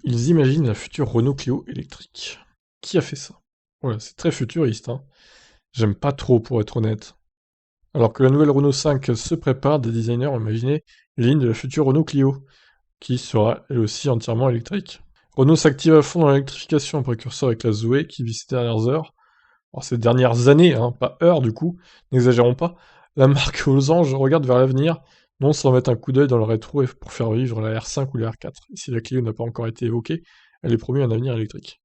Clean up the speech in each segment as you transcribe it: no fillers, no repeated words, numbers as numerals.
Ils imaginent la future Renault Clio électrique. Qui a fait ça? Voilà, c'est très futuriste, hein. J'aime pas trop, pour être honnête. Alors que la nouvelle Renault 5 se prépare, des designers ont imaginé les lignes de la future Renault Clio, qui sera elle aussi entièrement électrique. Renault s'active à fond dans l'électrification, un précurseur avec la Zoé qui vit ces dernières heures. Alors ces dernières années, hein, pas heures du coup, n'exagérons pas. La marque aux anges regarde vers l'avenir, non sans mettre un coup d'œil dans le rétro pour faire vivre la R5 ou la R4. Et si la Clio n'a pas encore été évoquée, elle est promise un avenir électrique.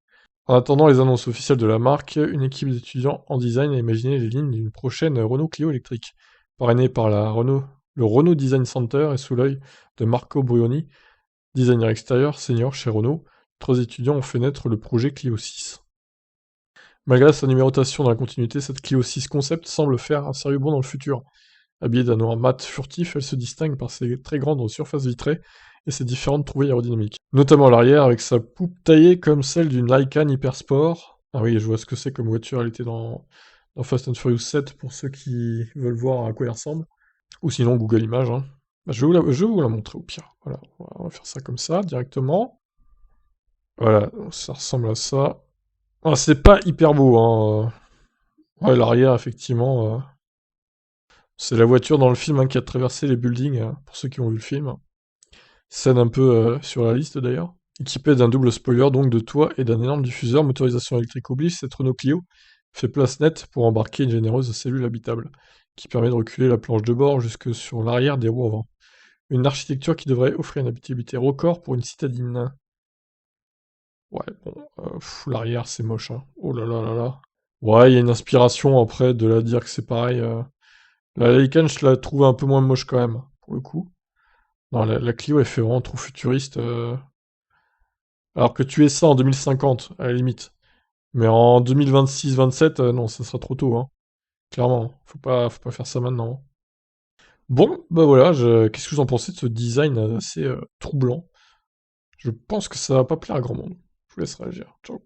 En attendant les annonces officielles de la marque, une équipe d'étudiants en design a imaginé les lignes d'une prochaine Renault Clio électrique. Parrainée par le Renault Design Center et sous l'œil de Marco Brioni, designer extérieur senior chez Renault, 3 étudiants ont fait naître le projet Clio 6. Malgré sa numérotation dans la continuité, cette Clio 6 concept semble faire un sérieux bond dans le futur. Habillée d'un noir mat furtif, elle se distingue par ses très grandes surfaces vitrées et ses différentes trouvailles aérodynamiques. Notamment à l'arrière, avec sa poupe taillée comme celle d'une Lycan Hypersport. Ah oui, je vois ce que c'est comme voiture, elle était dans Fast and Furious 7 pour ceux qui veulent voir à quoi elle ressemble. Ou sinon Google Images, hein. Bah, je vais vous la montrer au pire. Voilà, on va faire ça comme ça, directement. Voilà, ça ressemble à ça. Ah, c'est pas hyper beau, hein. Ouais, l'arrière, effectivement, c'est la voiture dans le film, hein, qui a traversé les buildings, pour ceux qui ont vu le film. Scène un peu sur la liste d'ailleurs. Équipée d'un double spoiler, donc de toit et d'un énorme diffuseur, motorisation électrique oblige, cette Renault Clio fait place nette pour embarquer une généreuse cellule habitable, qui permet de reculer la planche de bord jusque sur l'arrière des roues avant. Une architecture qui devrait offrir une habitabilité record pour une citadine. Ouais, bon, l'arrière c'est moche, hein. Oh là là là là. Ouais, il y a une inspiration après de la dire que c'est pareil. La Lycan, je la trouve un peu moins moche quand même, pour le coup. Non, la Clio, elle fait vraiment trop futuriste. Alors que tu es ça en 2050, à la limite. Mais en 2026-27, non, ça sera trop tôt, hein. Clairement, faut pas faire ça maintenant. Bon, bah voilà, qu'est-ce que vous en pensez de ce design assez troublant? Je pense que ça va pas plaire à grand monde. Je vous laisse réagir. Ciao.